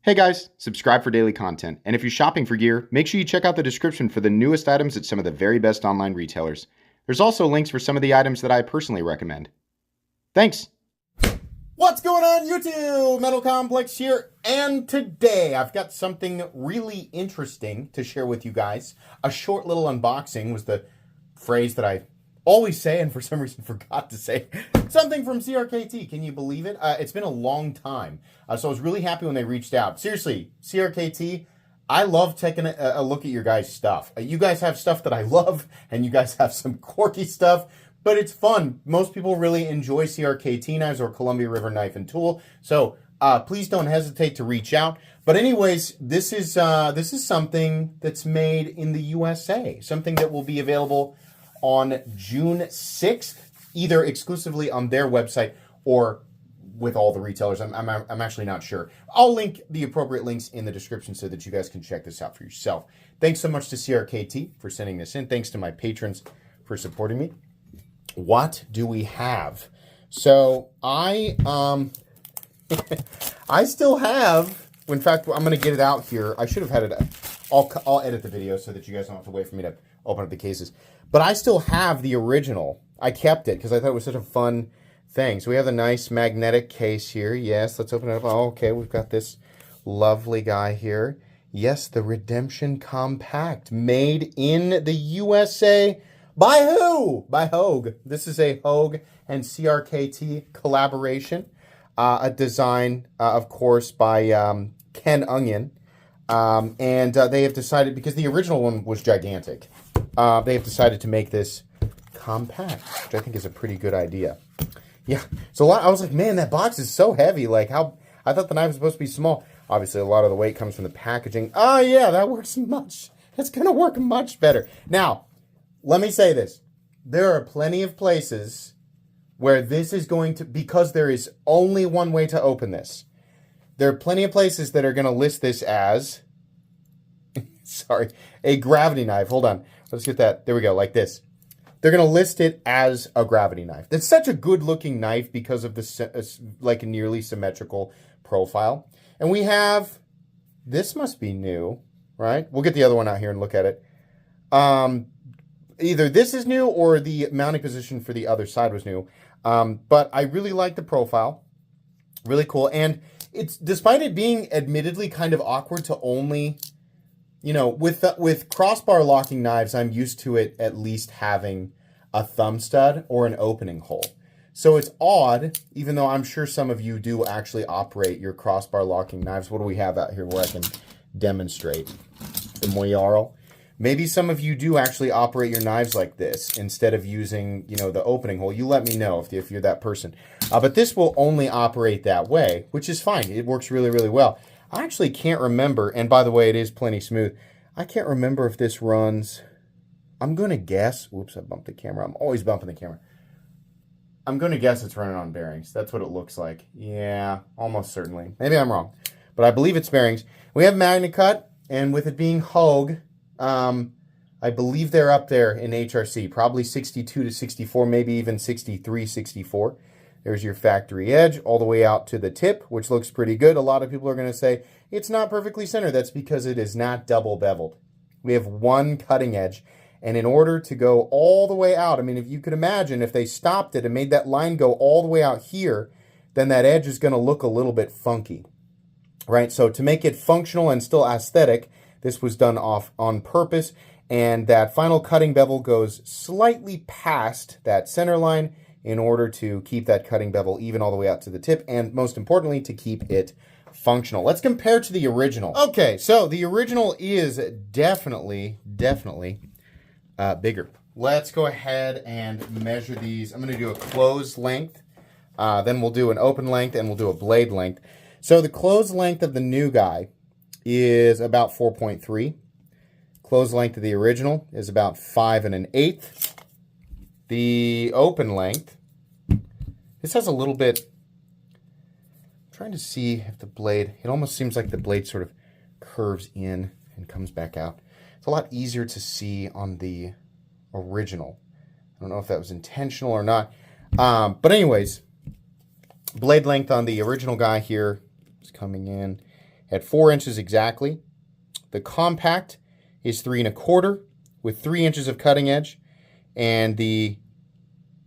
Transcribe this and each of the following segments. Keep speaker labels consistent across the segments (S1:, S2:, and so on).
S1: Hey guys, subscribe for daily content. And if you're shopping for gear, make sure you check out the description for the newest items at some of the very best online retailers. There's also links for some of the items that I personally recommend. Thanks!
S2: What's going on YouTube? Metal Complex here, and today I've got something really interesting to share with you guys. A short little unboxing was the phrase that I always say and for some reason forgot to say. Something from Crkt, can you believe it? It's been a long time, so I was really happy when they reached out. Seriously, Crkt, I love taking a look at your guys' stuff. You guys have stuff that I love, and you guys have some quirky stuff, but it's fun. Most people really enjoy Crkt knives or Columbia River Knife and Tool, so please don't hesitate to reach out. But anyways, this is something that's made in the USA, something that will be available on June 6th, either exclusively on their website or with all the retailers. I'm actually not sure. I'll link the appropriate links in the description so that you guys can check this out for yourself. Thanks so much to Crkt for sending this in. Thanks to my patrons for supporting me. What do we have? So I still have, in fact, I'm going to get it out here. I should have had it. I'll edit the video so that you guys don't have to wait for me to open up the cases. But I still have the original. I kept it because I thought it was such a fun thing. So we have the nice magnetic case here. Yes, let's open it up. Oh, okay, we've got this lovely guy here. Yes, the Redemption Compact, made in the USA. By who? By Hogue. This is a Hogue and Crkt collaboration. A design, of course, by Ken Onion. And they have decided, because the original one was gigantic, they have decided to make this compact, which I think is a pretty good idea. Yeah, so I was like, man, that box is so heavy. Like, how I thought the knife was supposed to be small. Obviously, a lot of the weight comes from the packaging. Oh, yeah, that works much. That's going to work much better. Now, let me say this. There are plenty of places where this is going to, because there is only one way to open this. There are plenty of places that are going to list this as, sorry, a gravity knife. Hold on. Let's get that. There we go, like this. They're going to list it as a gravity knife. That's such a good-looking knife because of the like a nearly symmetrical profile. And we have, this must be new, right? We'll get the other one out here and look at it. Either this is new or the mounting position for the other side was new. But I really like the profile. Really cool. And it's, despite it being admittedly kind of awkward to only, you know, with crossbar locking knives, I'm used to it at least having a thumb stud or an opening hole. So it's odd, even though I'm sure some of you do actually operate your crossbar locking knives. What do we have out here where I can demonstrate? The Moyarl. Maybe some of you do actually operate your knives like this instead of using, you know, the opening hole. You let me know if you're that person. But this will only operate that way, which is fine. It works really, really well. I actually can't remember, and by the way, it is plenty smooth. I can't remember if this runs, I'm going to guess, whoops, I bumped the camera. I'm always bumping the camera. I'm going to guess it's running on bearings. That's what it looks like. Yeah, almost certainly. Maybe I'm wrong, but I believe it's bearings. We have MagnaCut, and with it being Hogue, I believe they're up there in HRC, probably 62 to 64, maybe even 63, 64. There's your factory edge all the way out to the tip, which looks pretty good. A lot of people are going to say it's not perfectly centered. That's because it is not double beveled. We have one cutting edge, and in order to go all the way out, I mean, if you could imagine if they stopped it and made that line go all the way out here, then that edge is going to look a little bit funky, right? So to make it functional and still aesthetic, this was done on purpose, and that final cutting bevel goes slightly past that center line in order to keep that cutting bevel even all the way out to the tip, and most importantly, to keep it functional. Let's compare to the original. Okay, so the original is definitely bigger. Let's go ahead and measure these. I'm going to do a closed length, then we'll do an open length, and we'll do a blade length. So the closed length of the new guy is about 4.3. Closed length of the original is about 5 1/8. The open length, this has a little bit, I'm trying to see if the blade, it almost seems like the blade sort of curves in and comes back out. It's a lot easier to see on the original. I don't know if that was intentional or not. But anyways, blade length on the original guy here is coming in at 4 inches exactly. The compact is 3 1/4 with 3 inches of cutting edge, and the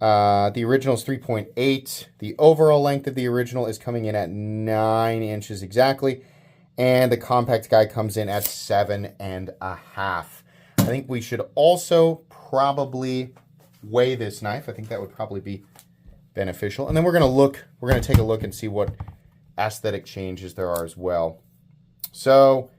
S2: original is 3.8. The overall length of the original is coming in at 9 inches exactly, and the compact guy comes in at 7.5. I think we should also probably weigh this knife. I think that would probably be beneficial. And then we're going to take a look and see what aesthetic changes there are as well. So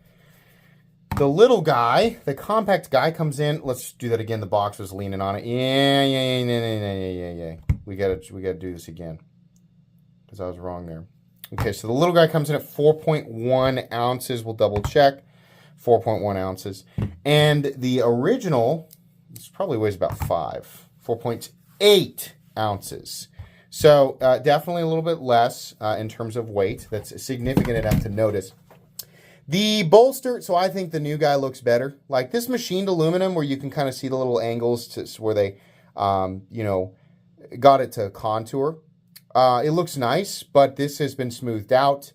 S2: the little guy, the compact guy comes in. Let's do that again. The box was leaning on it. Yeah. We gotta do this again because I was wrong there. Okay, so the little guy comes in at 4.1 ounces. We'll double check. 4.1 ounces. And the original, this probably weighs about 4.8 ounces. So definitely a little bit less in terms of weight. That's significant enough to notice. The bolster, so I think the new guy looks better. Like this machined aluminum where you can kind of see the little angles to where they, got it to contour. It looks nice, but this has been smoothed out,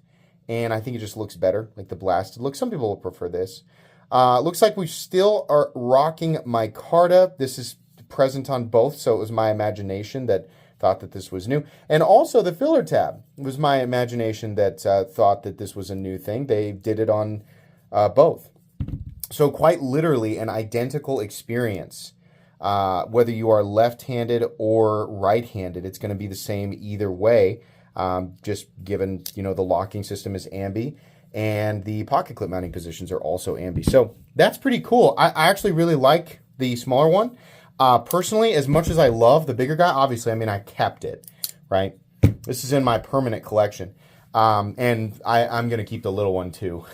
S2: and I think it just looks better, like the blasted look. Some people will prefer this. Looks like we still are rocking micarta. This is present on both, so it was my imagination that thought that this was new. And also the filler tab was my imagination that thought that this was a new thing. They did it on both. So quite literally an identical experience. Whether you are left-handed or right-handed, it's going to be the same either way, just given, the locking system is ambi, and the pocket clip mounting positions are also ambi. So that's pretty cool. I actually really like the smaller one. Personally, as much as I love the bigger guy, obviously, I kept it, right? This is in my permanent collection. And I'm going to keep the little one too.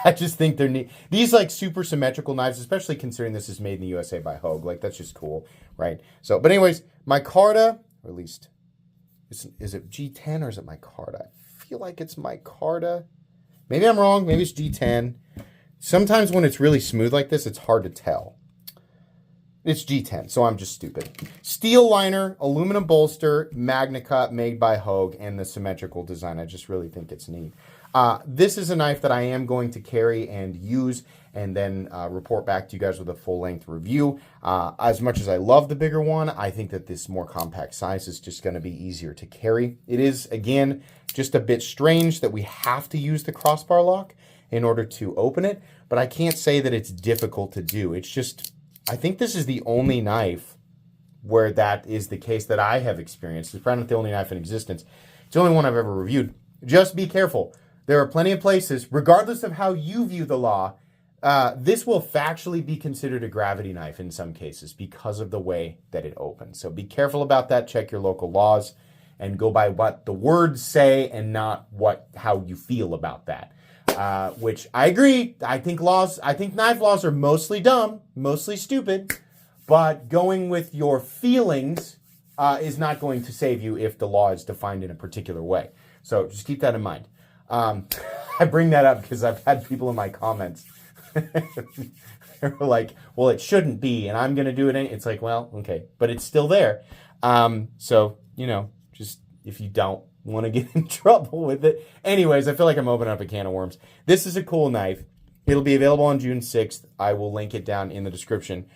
S2: I just think they're neat. These like super symmetrical knives, especially considering this is made in the USA by Hogue. Like that's just cool, right? So, but anyways, micarta, or at least, is it G10 or is it micarta? I feel like it's micarta. Maybe I'm wrong. Maybe it's G10. Sometimes when it's really smooth like this, it's hard to tell. It's G10, so I'm just stupid. Steel liner, aluminum bolster, Magna Cut made by Hogue, and the symmetrical design. I just really think it's neat. This is a knife that I am going to carry and use and then report back to you guys with a full-length review. As much as I love the bigger one, I think that this more compact size is just going to be easier to carry. It is, again, just a bit strange that we have to use the crossbar lock in order to open it, but I can't say that it's difficult to do. It's just, I think this is the only knife where that is the case that I have experienced. It's probably not the only knife in existence. It's the only one I've ever reviewed. Just be careful. There are plenty of places, regardless of how you view the law, this will factually be considered a gravity knife in some cases because of the way that it opens. So be careful about that. Check your local laws and go by what the words say and not how you feel about that. Which I agree. I think knife laws are mostly dumb, mostly stupid, but going with your feelings is not going to save you if the law is defined in a particular way. So just keep that in mind. I bring that up because I've had people in my comments they're like, well, it shouldn't be, and I'm going to do it. It's like, well, okay, but it's still there. So, just if you don't want to get in trouble with it. Anyways, I feel like I'm opening up a can of worms. This is a cool knife. It'll be available on June 6th. I will link it down in the description.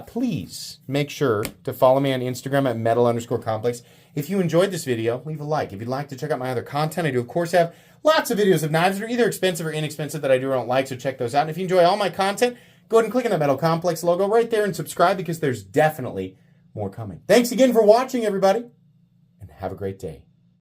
S2: Please make sure to follow me on Instagram at metal_complex. If you enjoyed this video, leave a like. If you'd like to check out my other content, I do, of course, have lots of videos of knives that are either expensive or inexpensive that I do or don't like, so check those out. And if you enjoy all my content, go ahead and click on that Metal Complex logo right there and subscribe because there's definitely more coming. Thanks again for watching, everybody, and have a great day.